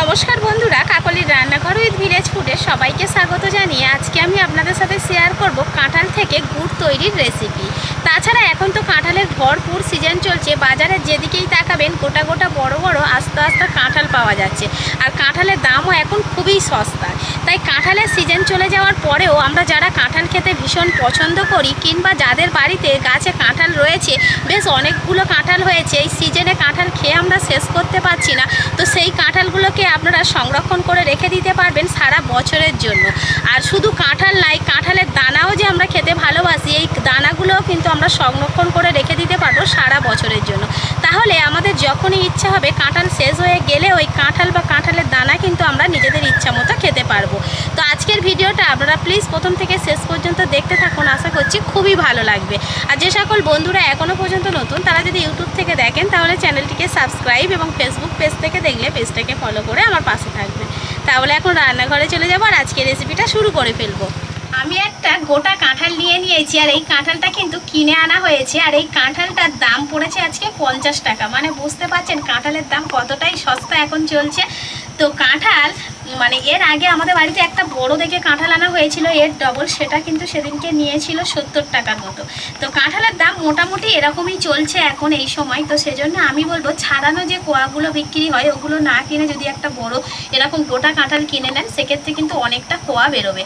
নমস্কার বন্ধুরা, কাকলির রান্নাঘর উইথ ভিলেজ ফুডে সবাইকে স্বাগত জানিয়ে আজকে আমি আপনাদের সাথে শেয়ার করব কাঁঠাল থেকে গুড় তৈরির রেসিপি। তাছাড়া এখন তো কাঁঠালের ভরপুর সিজন চলছে, বাজারে যেদিকেই তাকাবেন গোটা গোটা বড় বড় আস্তে আস্তে কাঁঠাল পাওয়া যাচ্ছে। আর কাঁঠালের দামও এখন খুবই সস্তা। তাই কাঁঠালের সিজন চলে যাওয়ার পরেও আমরা যারা কাঁঠাল খেতে ভীষণ পছন্দ করি, কিংবা যাদের বাড়িতে গাছে কাঁঠাল রয়েছে, বেশ অনেকগুলো কাঁঠাল হয়েছে, এই সিজনে কাঁঠাল খেয়ে আমরা শেষ করতে পারছি না, তো সেই কাঁঠালগুলোকে আপনারা সংরক্ষণ করে রেখে দিতে পারবেন সারা বছরের জন্য। আর শুধু কাঁঠাল নাই, কাঁঠালের দানাও যে আমরা খেতে ভালোবাসি, এই দানাগুলোও কিন্তু আমরা সংরক্ষণ করে রেখে দিতে পারবো সারা বছরের জন্য। তাহলে আমাদের যখনই ইচ্ছা হবে, কাঁঠাল শেষ হয়ে গেলে ওই কাঁঠাল বা কাঁঠালের দানা কিন্তু আমরা নিজেদের ইচ্ছা মতো খেতে পারবো। তো আজকের ভিডিওটা আপনারা প্লিজ প্রথম থেকে শেষ পর্যন্ত দেখতে থাকুন, আশা করছি খুবই ভালো লাগবে। আর যে সকল বন্ধুরা এখনও পর্যন্ত নতুন, তারা যদি ইউটিউব থেকে দেখেন তাহলে চ্যানেলটিকে সাবস্ক্রাইব এবং ফেসবুক পেজ থেকে দেখলে পেজটাকে ফলো করে আমার পাশে থাকবে। তাহলে এখন রান্নাঘরে চলে যাবো আর আজকে রেসিপিটা শুরু করে ফেলবো। আমি একটা গোটা কাঁঠাল নিয়েছি, আর এই কাঁঠালটা কিন্তু কিনে আনা হয়েছে। আর এই কাঁঠালটার দাম পড়েছে আজকে 50 টাকা। মানে বুঝতে পারছেন কাঁঠালের দাম কতটাই সস্তা এখন চলছে। তো কাঁঠাল মানে এর আগে আমাদের বাড়িতে একটা বড় দেখে কাঁঠাল আনা হয়েছিল, এর ডবল, সেটা কিন্তু সেদিনকে নিয়েছিল 70 টাকার মতো। তো কাঁঠালের দাম মোটামুটি এরকমই চলছে এখন এই সময়। তো সেজন্য আমি বলবো ছাড়ানো যে কোয়াগুলো বিক্রি হয় ওগুলো না কিনে যদি একটা বড় এরকম গোটা কাঁঠাল কিনে নেন, সেক্ষেত্রে কিন্তু অনেকটা কোয়া বেরোবে।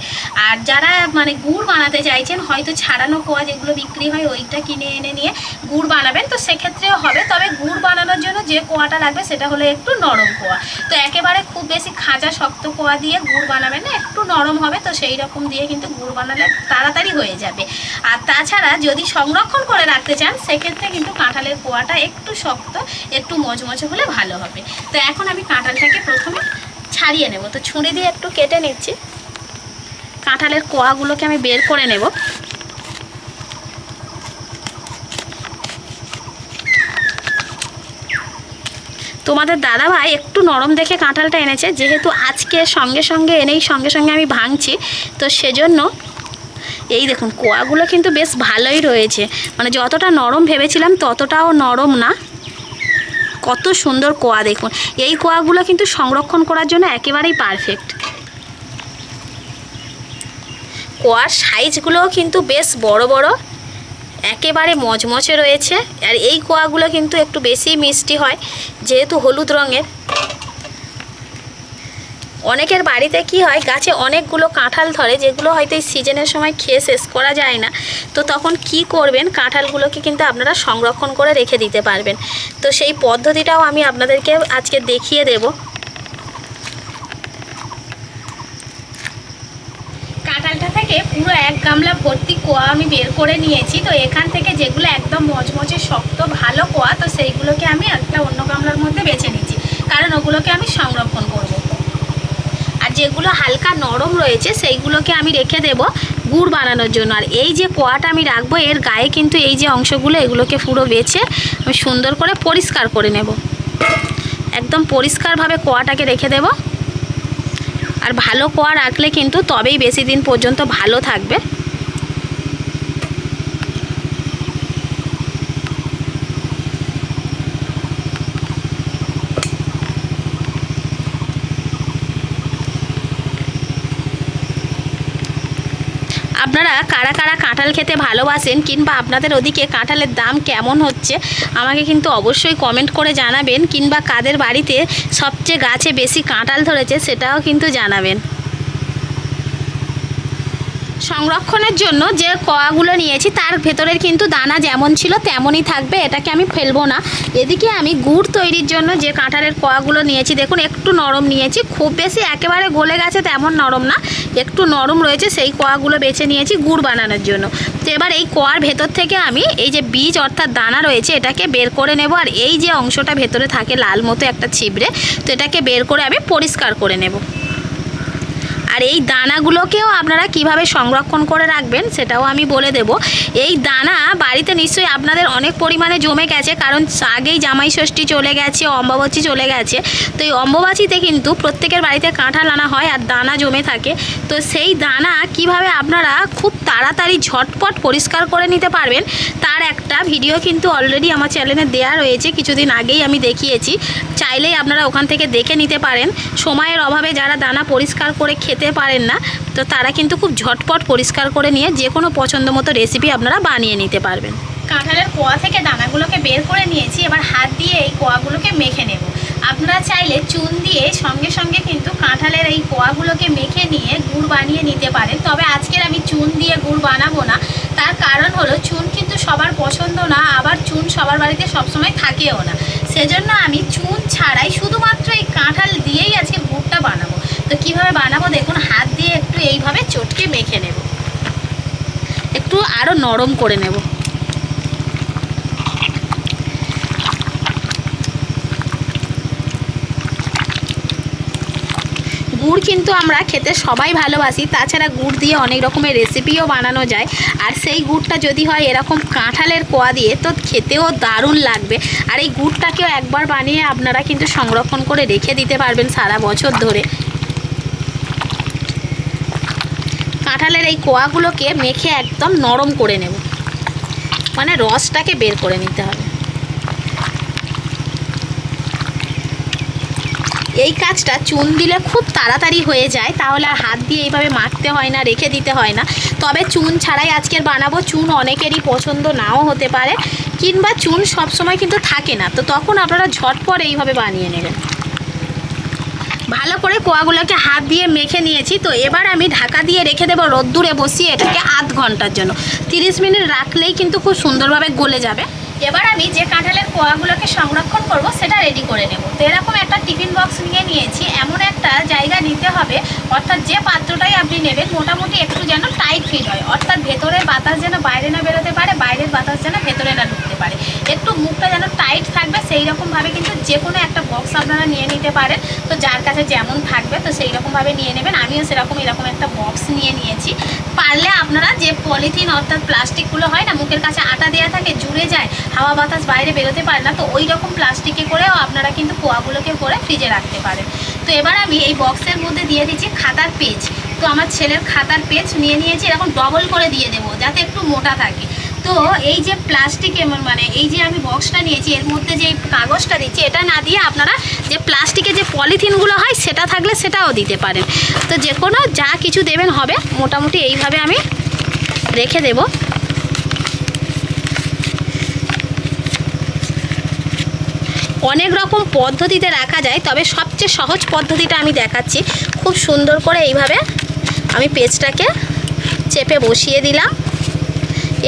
আর যারা মানে গুড় বানাতে চাইছেন, হয়তো ছাড়ানো কোয়া যেগুলো বিক্রি হয় ওইটা কিনে এনে নিয়ে গুড় বানাবেন, তো সেক্ষেত্রেও হবে। তবে গুড় বানানোর জন্য যে কোয়াটা লাগবে সেটা হলো একটু নরম কোয়া। তো একেবারে খুব বেশি খাঁজা শক্ত কোয়া দিয়ে গুড় বানাবেন না, একটু নরম হবে, তো সেই রকম দিয়ে কিন্তু গুড় বানালে তাড়াতাড়ি হয়ে যাবে। আর তাছাড়া যদি সংরক্ষণ করে রাখতে চান, সেক্ষেত্রে কিন্তু কাঁঠালের কোয়াটা একটু শক্ত, একটু মচমচে হলে ভালো হবে। তো এখন আমি কাঁঠালটাকে প্রথমে ছাড়িয়ে নেব। তো ছুরি দিয়ে একটু কেটে নিচ্ছি, কাঁঠালের কোয়াগুলোকে আমি বের করে নেব। তোমাদের দাদাভাই একটু নরম দেখে কাঁঠালটা এনেছে, যেহেতু আজকে সঙ্গে সঙ্গে এনেই সঙ্গে সঙ্গে আমি ভাঙছি, তো সেজন্য এই দেখুন কোয়াগুলো কিন্তু বেশ ভালোই রয়েছে। মানে যতটা নরম ভেবেছিলাম ততটাও নরম না, কত সুন্দর কোয়া দেখুন। এই কোয়াগুলো কিন্তু সংরক্ষণ করার জন্য একেবারেই পারফেক্ট। কোয়ার সাইজগুলোও কিন্তু বেশ বড় বড়, একেবারে মচমচে রয়েছে। আর এই কোয়াগুলো কিন্তু একটু বেশি মিষ্টি হয়, যেহেতু হলুদ রঙের। অনেকের বাড়িতে কি হয়, গাছে অনেকগুলো কাঁঠাল ধরে, যেগুলো হয়তো এই সিজনের সময় খেয়ে শেষ করা যায় না। তো তখন কি করবেন, কাঁঠালগুলোকে কিন্তু আপনারা সংরক্ষণ করে রেখে দিতে পারবেন। তো সেই পদ্ধতিটাও আমি আপনাদেরকে আজকে দেখিয়ে দেব। কাঁঠালটা থেকে পুরো 1 গামলা ভর্তি কোয়া আমি বের করে নিয়েছি। তো এখান থেকে যেগুলো একদম মচমচে শক্ত ভালো কোয়া, তো সেইগুলোকে আমি একটা অন্য গামলার মধ্যে বেছে নিচ্ছি, কারণ ওগুলোকে আমি সংরক্ষণ করব। আর যেগুলো হালকা নরম রয়েছে সেইগুলোকে আমি রেখে দেব গুড় বানানোর জন্য। আর এই যে কোয়াটা আমি রাখবো, এর গায়ে কিন্তু এই যে অংশগুলো, এগুলোকে পুরো বেছে আমি সুন্দর করে পরিষ্কার করে নেব। একদম পরিষ্কারভাবে কোয়াটাকে রেখে দেব। আর ভালো কোয়া রাখলে কিন্তু তবেই বেশি দিন পর্যন্ত ভালো থাকবে। আপনারা কারা কারা কাঁঠাল খেতে ভালোবাসেন, কিংবা আপনাদের ওদিকে কাঁঠালের দাম কেমন হচ্ছে, আমাকে কিন্তু অবশ্যই কমেন্ট করে জানাবেন। কিংবা কাদের বাড়িতে সবচেয়ে গাছে বেশি কাঁঠাল ধরেছে সেটাও কিন্তু জানাবেন। সংরক্ষণের জন্য যে কোয়াগুলো নিয়েছি তার ভেতরের কিন্তু দানা যেমন ছিল তেমনই থাকবে, এটাকে আমি ফেলবো না। এদিকে আমি গুড় তৈরির জন্য যে কাঁঠালের কোয়াগুলো নিয়েছি, দেখুন একটু নরম নিয়েছি, খুব বেশি একেবারে গলে গেছে তেমন নরম না, একটু নরম রয়েছে, সেই কোয়াগুলো বেছে নিয়েছি গুড় বানানোর জন্য। তো এবার এই কোয়ার ভেতর থেকে আমি এই যে বীজ অর্থাৎ দানা রয়েছে এটাকে বের করে নেব। আর এই যে অংশটা ভেতরে থাকে লাল মতো একটা ছিবড়ে, তো এটাকে বের করে আমি পরিষ্কার করে নেব। আর এই দানাগুলোকেও আপনারা কিভাবে সংরক্ষণ করে রাখবেন সেটাও আমি বলে দেব। এই দানা বাড়িতে নিশ্চয়ই আপনাদের অনেক পরিমাণে জমে গেছে, কারণ আগেই জামাই ষষ্ঠী চলে গেছে, অম্বুবাচী চলে গেছে। তো এই অম্বুবাচীতে কিন্তু প্রত্যেকের বাড়িতে কাঁঠাল আনা হয় আর দানা জমে থাকে। তো সেই দানা কিভাবে আপনারা খুব তাড়াতাড়ি ঝটপট পরিষ্কার করে নিতে পারবেন তার একটা ভিডিও কিন্তু অলরেডি আমার চ্যানেলে দেওয়া রয়েছে, কিছুদিন আগেই আমি দেখিয়েছি। চাইলেই আপনারা ওখান থেকে দেখে নিতে পারেন। সময়ের অভাবে যারা দানা পরিষ্কার করে খেতে পারেন না, তো তারা কিন্তু খুব ঝটপট পরিষ্কার করে নিয়ে যে কোনো পছন্দ মতো রেসিপি আপনারা বানিয়ে নিতে পারবেন। কাঁঠালের কোয়া থেকে দানাগুলোকে বের করে নিয়েছি, এবার হাত দিয়ে এই কোয়াগুলোকে মেখে নেব। আপনারা চাইলে চুন দিয়ে সঙ্গে সঙ্গে কিন্তু কাঁঠালের এই কোয়াগুলোকে মেখে নিয়ে গুড় বানিয়ে নিতে পারেন। তবে আজকের আমি চুন দিয়ে গুড় বানাবো না, তার কারণ হলো চুন কিন্তু সবার পছন্দ না, আবার চুন সবার বাড়িতে সবসময় থাকেও না। সেজন্য আমি চুন ছাড়াই শুধুমাত্র এই কাঁঠাল দিয়েই আজকে গুড়টা বানাবো। তো কীভাবে বানাবো দেখুন, হাত দিয়ে একটু এইভাবে চটকে মেখে নেব, একটু আরও নরম করে নেব। গুড় কিন্তু আমরা খেতে সবাই ভালোবাসি, তাছাড়া গুড় দিয়ে অনেক রকমের রেসিপিও বানানো যায়। আর সেই গুড়টা যদি হয় এরকম কাঁঠালের কোয়া দিয়ে, তো খেতেও দারুণ লাগবে। আর এই গুড়টাকেও একবার বানিয়ে আপনারা কিন্তু সংরক্ষণ করে রেখে দিতে পারবেন সারা বছর ধরে। কাঁঠালের এই কোয়াগুলোকে মেখে একদম নরম করে নেব, মানে রসটাকে বের করে নিতে হবে। এই কাজটা চুন দিলে খুব তাড়াতাড়ি হয়ে যায়, তাহলে আর হাত দিয়ে এইভাবে মাখতে হয় না, রেখে দিতে হয় না। তবে চুন ছাড়াই আজকের বানাবো। চুন অনেকেরই পছন্দ নাও হতে পারে, কিংবা চুন সবসময় কিন্তু থাকে না, তো তখন আপনারা ঝটপট এইভাবে বানিয়ে নেবেন। ভালো করে কোয়াগুলোকে হাত দিয়ে মেখে নিয়েছি। তো এবার আমি ঢাকা দিয়ে রেখে দেবো রোদ্দুরে বসিয়ে এটাকে আধ ঘন্টার জন্য। 30 মিনিট রাখলেই কিন্তু খুব সুন্দরভাবে গলে যাবে। এবার আমি যে কাঁঠালের কোয়াগুলোকে সংরক্ষণ করব সেটা রেডি করে নেব। তো এরকম একটা টিফিন বক্স নিয়ে নিয়েছি। এমন একটা জায়গা নিতে হবে, অর্থাৎ যে পাত্রটাই আপনি নেবেন মোটামুটি একটু যেন টাইট ফিট হয়, অর্থাৎ ভেতরের বাতাস যেন বাইরে না বেরোতে পারে, বাইরের বাতাস যেন ভেতরে না ঢুকতে পারে, একটু মুখটা যেন টাইট থাকবে। সেই রকমভাবে কিন্তু যে কোনো একটা বক্স আপনারা নিয়ে নিতে পারেন। তো যার কাছে যেমন থাকবে তো সেই রকমভাবে নিয়ে নেবেন। আমিও সেরকম এরকম একটা বক্স নিয়ে নিয়েছি। পারলে আপনারা যে পলিথিন অর্থাৎ প্লাস্টিকগুলো হয় না, মুখের কাছে আটা দেওয়া থাকে, জুড়ে যায়, হাওয়া বাতাস বাইরে বেরোতে পারে না, তো ওই রকম প্লাস্টিকে করেও আপনারা কিন্তু কোয়াগুলোকে করে ফ্রিজে রাখতে পারেন। তো এবার আমি এই বক্সের মধ্যে দিয়ে দিচ্ছি খাতার পেজ। তো আমার ছেলের খাতার পেজ নিয়ে নিয়েছি, এরকম ডবল করে দিয়ে দেবো যাতে একটু মোটা থাকে। তো এই যে প্লাস্টিক মানে এই যে আমি বক্সটা নিয়েছি, এর মধ্যে যে কাগজটা দিচ্ছি এটা না দিয়ে আপনারা যে প্লাস্টিকের যে পলিথিনগুলো হয় সেটা থাকলে সেটাও দিতে পারেন। তো যে কোনো যা কিছু দেবেন হবে। মোটামুটি এইভাবে আমি রেখে দেব। অনেক রকম পদ্ধতিতে রাখা যায়, তবে সবচেয়ে সহজ পদ্ধতিটা আমি দেখাচ্ছি। খুব সুন্দর করে এইভাবে আমি পেজটাকে চেপে বসিয়ে দিলাম।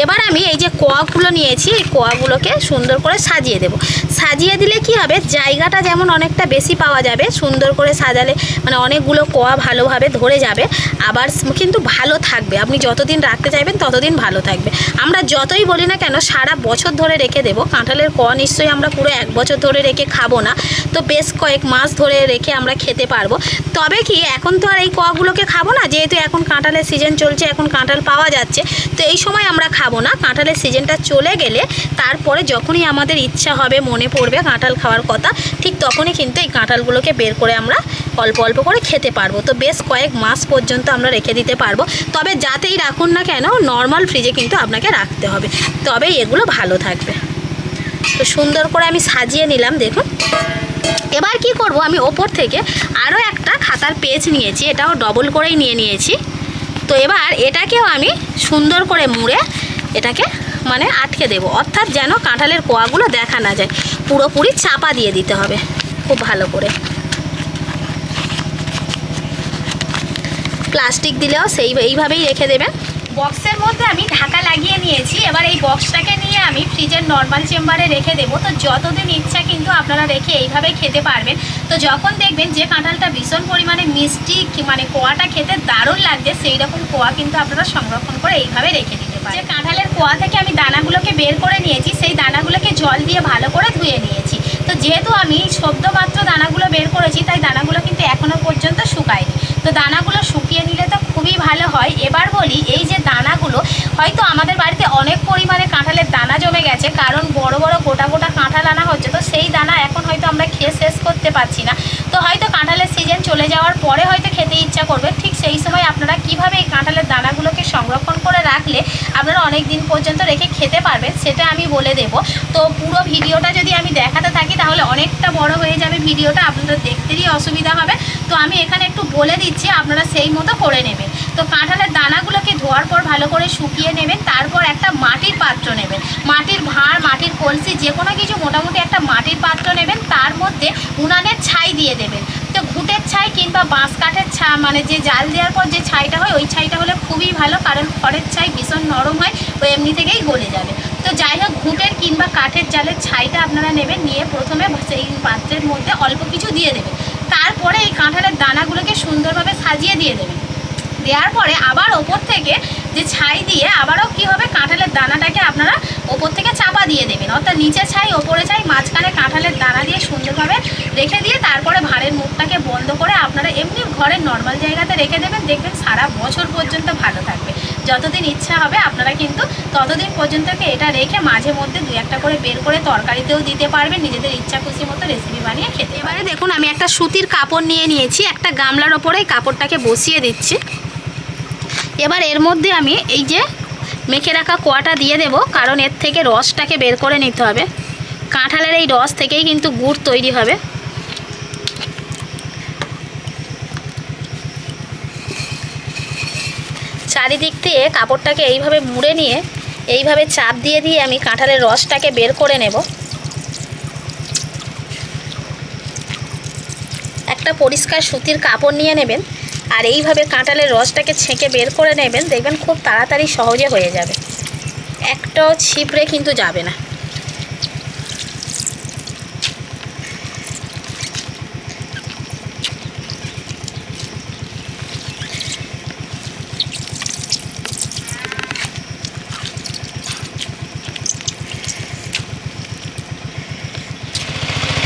এবার আমি এই যে কোয়াগুলো নিয়েছি, এই কোয়াগুলোকে সুন্দর করে সাজিয়ে দেব। সাজিয়ে দিলে কি হবে, জায়গাটা যেমন অনেকটা বেশি পাওয়া যাবে, সুন্দর করে সাজালে মানে অনেকগুলো কোয়া ভালোভাবে ধরে যাবে, আবার কিন্তু ভালো থাকবে। আপনি যতদিন রাখতে চাইবেন ততদিন ভালো থাকবে। আমরা যতই বলি না কেন সারা বছর ধরে রেখে দেবো। কাঁঠালের কোয়া নিশ্চয়ই আমরা পুরো 1 বছর ধরে রেখে খাবো না, তো বেশ কয়েক মাস ধরে রেখে আমরা খেতে পারবো। তবে কি এখন তো আর এই কোয়াগুলোকে খাবো না, যেহেতু এখন কাঁঠালের সিজন চলছে, এখন কাঁঠাল পাওয়া যাচ্ছে, তো এই সময় আমরা খাবো না। কাঁঠালের সিজনটা চলে গেলে তারপরে যখনই আমাদের ইচ্ছা হবে, মনে পড়বে কাঁঠাল খাওয়ার কথা, ঠিক তখনই কিন্তু এই কাঁঠালগুলোকে বের করে আমরা অল্প অল্প করে খেতে পারবো। তো বেশ কয়েক মাস পর্যন্ত আমরা রেখে দিতে পারবো। তবে যাতেই রাখুন না কেন নর্মাল ফ্রিজে কিন্তু আপনাকে রাখতে হবে, তবেই এগুলো ভালো থাকবে। তো সুন্দর করে আমি সাজিয়ে নিলাম দেখুন। এবার কি করব, আমি ওপর থেকে আরও একটা খাতার পেজ নিয়েছি, এটাও ডবল করেই নিয়ে নিয়েছি। তো এবার এটাকেও আমি সুন্দর করে মুড়ে এটাকে মানে আটকে দেব, অর্থাৎ যেন কাঁঠালের কোয়াগুলো দেখা না যায়। পুরোপুরি চাপা দিয়ে দিতে হবে খুব ভালো করে। প্লাস্টিক দিলেও এইভাবেই রেখে দেবেন। বক্সের মধ্যে আমি ঢাকা লাগিয়ে নিয়েছি। এবার এই বক্সটাকে নিয়ে আমি ফ্রিজের নর্মাল চেম্বারে রেখে দেবো। তো যতদিন ইচ্ছা কিন্তু আপনারা রেখে এইভাবে খেতে পারবেন। তো যখন দেখবেন যে কাঁঠালটা ভীষণ পরিমাণে মিষ্টি, মানে কোয়াটা খেতে দারুণ লাগছে, সেই রকম কোয়া কিন্তু আপনারা সংরক্ষণ করে এইভাবে রেখে দিতে পারেন। যে কাঁঠালের কোয়া থেকে আমি দানাগুলোকে বের করে নিয়েছি, সেই দানাগুলোকে জল দিয়ে ভালো করে ধুয়ে নিয়েছি। তো যেহেতু আমি সদ্য মাত্র দানাগুলো বের করেছি, তাই দানাগুলো কিন্তু এখনও পর্যন্ত শুকায়নি। তো দানাগুলো শুকিয়ে হলো, হয়তো আমাদের বাড়িতে অনেক পরিমাণে কাঁঠালের দানা জমে গেছে, কারণ বড় বড় গোটা গোটা কাঁঠাল আনা হচ্ছে, তো সেই দানা এখন হয়তো আমরা খেয়ে শেষ করতে পারছি না। তো হয়তো কাঁঠালের সিজন চলে যাওয়ার পরে হয়তো খেতে ইচ্ছা করবে, ঠিক সেই সময় আপনারা কিভাবে এই কাঁঠালের দানাগুলোকে সংরক্ষণ করে রাখলে আপনারা অনেক দিন পর্যন্ত রেখে খেতে পারবেন সেটা আমি বলে দেব। তো পুরো ভিডিওটা যদি আমি দেখাতে থাকি তাহলে অনেকটা বড় হয়ে যাবে ভিডিওটা, আপনাদের দেখতেই অসুবিধা হবে। তো আমি এখানে একটু বলে দিচ্ছি, আপনারা সেই মতো করে নেবেন। তো কাঁঠালের দানাগুলোকে ধোয়ার পর ভালো করে শুকিয়ে নেবেন, তারপর একটা মাটির পাত্র নেবেন, মাটির ভাঁড়, মাটির কলসি, যে কোনো কিছু মোটামুটি একটা মাটির পাত্র নেবেন, তার মধ্যে উনানের ছাই দিয়ে দেবেন। তো ঘুঁটের ছাই কিংবা বাঁশ কাঠের মানে যে জাল দেওয়ার পর যে ছাইটা হয় ওই ছাইটা হলে খুবই ভালো, কারণ খড়ের ছাই ভীষণ নরম হয়, ও এমনি থেকেই গলে যাবে। তো যাই হোক, ঘুঁটের কিংবা কাঠের জালের ছাইটা আপনারা নেবেন, নিয়ে প্রথমে সেই পাত্রের মধ্যে অল্প কিছু দিয়ে দেবেন, তারপরে এই কাঁঠালের দানাগুলোকে সুন্দরভাবে সাজিয়ে দিয়ে দেবেন। দেওয়ার পরে আবার ওপর থেকে যে ছাই দিয়ে আবারও কি হবে, কাঁঠালের দানাটাকে আপনারা ওপর থেকে চাপা দিয়ে দেবেন, অর্থাৎ নিচে ছাই ওপরে ছাই, মাঝখানে কাঁঠালের দানা দিয়ে সুন্দরভাবে রেখে দিয়ে তারপরে ভাঁড়ের মুখটাকে বন্ধ করে আপনারা এমনি ঘরের নর্মাল জায়গাতে রেখে দেবেন। দেখবেন সারা বছর পর্যন্ত ভালো থাকবে। যতদিন ইচ্ছা হবে আপনারা কিন্তু ততদিন পর্যন্ত এটা রেখে মাঝে মধ্যে 2-1টা করে বের করে তরকারিতেও দিতে পারবেন, নিজেদের ইচ্ছা খুশি মতো রেসিপি বানিয়ে খেতে। এবারে দেখুন, আমি একটা সুতির কাপড় নিয়ে নিয়েছি, একটা গামলার ওপরে এই কাপড়টাকে বসিয়ে দিচ্ছি। এবার এর মধ্যে আমি এই যে মেখে রাখা কোয়াটা দিয়ে দেব, কারণ এর থেকে রসটাকে বের করে নিতে হবে। কাঁঠালের এই রস থেকেই কিন্তু গুড় তৈরি হবে। চারিদিক থেকে কাপড়টাকে এইভাবে মুড়ে নিয়ে এইভাবে চাপ দিয়ে দিয়ে আমি কাঁঠালের রসটাকে বের করে নেব। একটা পরিষ্কার সুতির কাপড় নিয়ে নেবেন, আর এইভাবে কাঁঠালের রসটাকে ছেঁকে বের করে নেবেন, দেখবেন খুব তাড়াতাড়ি সহজে হয়ে যাবে, একটাও ছিপড়ে কিন্তু যাবে না।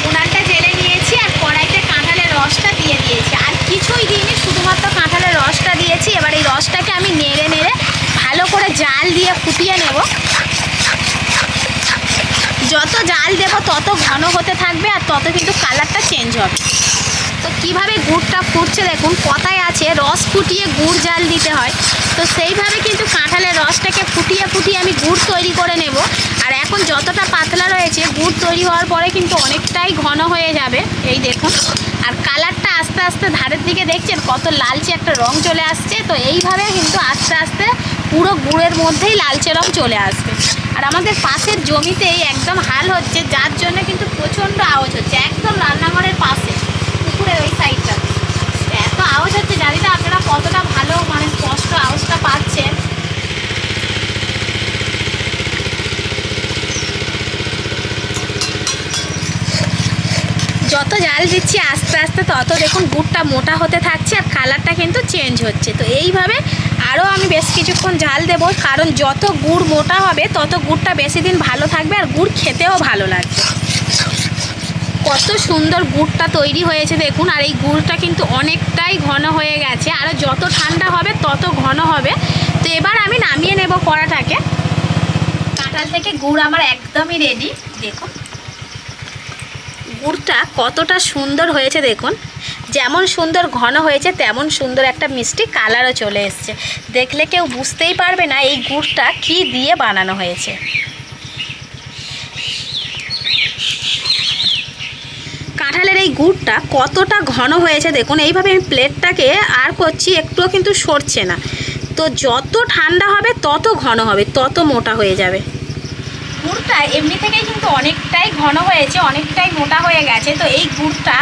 উনানটা জেলে নিয়েছি আর কড়াইতে কাঁঠালের রসটা দিয়ে দিয়েছি, আর কিছুই দিইনি, শুধুমাত্র কাঁঠালের রসটা দিয়েছি। এবার এই রসটাকে আমি নেড়ে নেড়ে ভালো করে জাল দিয়ে ফুটিয়ে নেব। যত জাল দেব তত ঘন হতে থাকবে আর তত কিন্তু কালারটা চেঞ্জ হবে। তো কিভাবে গুড়টা ফুটছে দেখুন, কথায় আছে রস ফুটিয়ে গুড় জাল দিতে হয়, তো সেইভাবে কিন্তু কাঁঠালের রসটাকে ফুটিয়ে ফুটিয়ে আমি গুড় তৈরি করে নেব। আর এখন যতটা পাতলা রয়েছে, গুড় তৈরি হওয়ার পরে কিন্তু অনেকটাই ঘন হয়ে যাবে, এই দেখুন। আর কালারটা আস্তে আস্তে ধারের দিকে দেখছেন কত লালচে একটা রং চলে আসছে, তো এইভাবে কিন্তু আস্তে আস্তে পুরো গুড়ের মধ্যেই লালচে রং চলে আসবে। আর আমাদের পাশের জমিতেই একদম হাল হচ্ছে, যার জন্য কিন্তু প্রচণ্ড আওয়াজ হচ্ছে, একদম রান্নাঘরের পাশে পুকুরের ওই সাইডটা এত আওয়াজ হচ্ছে, জানি না আপনারা কতটা ভালো মানে স্পষ্ট আওয়াজটা পাচ্ছেন। যত জাল দিচ্ছি আস্তে আস্তে তত দেখুন গুড়টা মোটা হতে থাকছে আর কালারটা কিন্তু চেঞ্জ হচ্ছে। তো এইভাবে আরও আমি বেশ কিছুক্ষণ জাল দেব, কারণ যত গুড় মোটা হবে তত গুড়টা বেশি দিন ভালো থাকবে আর গুড় খেতেও ভালো লাগবে। কত সুন্দর গুড়টা তৈরি হয়েছে দেখুন, আর এই গুড়টা কিন্তু অনেকটাই ঘন হয়ে গেছে, আরও যত ঠান্ডা হবে তত ঘন হবে। তো এবার আমি নামিয়ে নেব কড়াটাকে। কাঁঠাল থেকে গুড় আমার একদমই রেডি। দেখুন গুড়টা কতটা সুন্দর হয়েছে, দেখুন যেমন সুন্দর ঘন হয়েছে তেমন সুন্দর একটা মিষ্টি কালারও চলে এসছে। দেখলে কেউ বুঝতেই পারবে না এই গুড়টা কি দিয়ে বানানো হয়েছে। কাঁঠালের এই গুড়টা কতটা ঘন হয়েছে দেখুন, এইভাবে আমি প্লেটটাকে আর করছি, একটুও কিন্তু সরছে না। তো যত ঠান্ডা হবে তত ঘন হবে, তত মোটা হয়ে যাবে। গুড়টা এমনি থেকেই কিন্তু অনেকটাই ঘন হয়েছে, অনেকটাই মোটা হয়ে গেছে। তো এই গুড়টা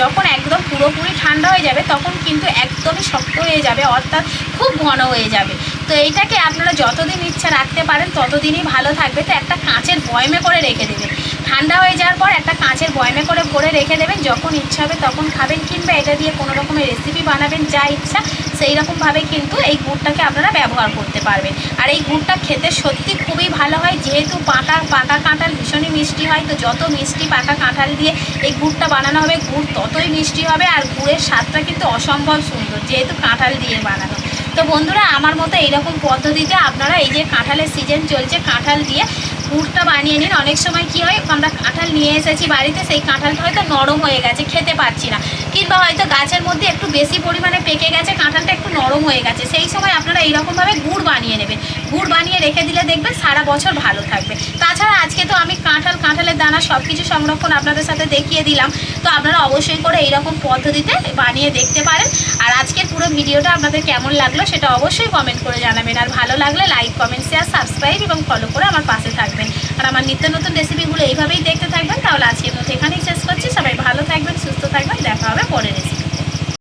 যখন একদম পুরোপুরি ঠান্ডা হয়ে যাবে তখন কিন্তু একদমই শক্ত হয়ে যাবে, অর্থাৎ খুব ঘন হয়ে যাবে। তো এইটাকে আপনারা যতদিন ইচ্ছা রাখতে পারেন ততদিনই ভালো থাকবে। তো একটা কাঁচের বয়মে করে রেখে দেবেন, ঠান্ডা হয়ে যাওয়ার পর একটা কাঁচের বয়মে করে ভরে রেখে দেবেন, যখন ইচ্ছা হবে তখন খাবেন, কিংবা এটা দিয়ে কোনো রকমের রেসিপি বানাবেন, যা ইচ্ছা সেই রকমভাবে কিন্তু এই গুড়টাকে আপনারা ব্যবহার করতে পারবেন। আর এই গুড়টা খেতে সত্যি খুবই ভালো হয়, যেহেতু পাকা কাঁঠাল ভীষণই মিষ্টি হয়। তো যত মিষ্টি পাকা কাঁঠাল দিয়ে এই গুড়টা বানানো হবে, গুড় ততই মিষ্টি হবে। আর গুড়ের স্বাদটা কিন্তু অসম্ভব সুন্দর, যেহেতু কাঁঠাল দিয়ে বানানো। তো বন্ধুরা আমার মতো এইরকম পদ্ধতিতে আপনারা এই যে কাঁঠালের সিজন চলছে, কাঁঠাল দিয়ে গুড়টা বানিয়ে নিন। অনেক সময় কি হয়, আমরা কাঁঠাল নিয়ে এসেছি বাড়িতে, সেই কাঁঠালটা হয়তো নরম হয়ে গেছে, খেতে পাচ্ছি না, কিংবা হয়তো গাছের মধ্যে একটু বেশি পরিমাণে পেকে গেছে, কাঁঠালটা একটু নরম হয়ে গেছে, সেই সময় আপনারা এইরকমভাবে গুড় বানিয়ে নেবেন। গুড় বানিয়ে রেখে দিলে দেখবেন সারা বছর ভালো থাকবে। তাছাড়া আজকে তো আমি কাঁঠালের দানা সব কিছু সংরক্ষণ আপনাদের সাথে দেখিয়ে দিলাম। তো আপনারা অবশ্যই করে এইরকম পদ্ধতিতে বানিয়ে দেখতে পারেন। আর আজকের পুরো ভিডিওটা আপনাদের কেমন লাগলো সেটা অবশ্যই কমেন্ট করে জানাবেন। আর ভালো লাগলে লাইক, কমেন্ট, শেয়ার, সাবস্ক্রাইব এবং ফলো করে আমার পাশে থাকবেন। আর আমার নিত্য নতুন রেসিপিগুলো এইভাবেই দেখতে থাকবেন। তাহলে আজকের মতো এখানেই শেষ করছি। সবাই ভালো থাকবেন, সুস্থ থাকবেন, দেখা হবে পরের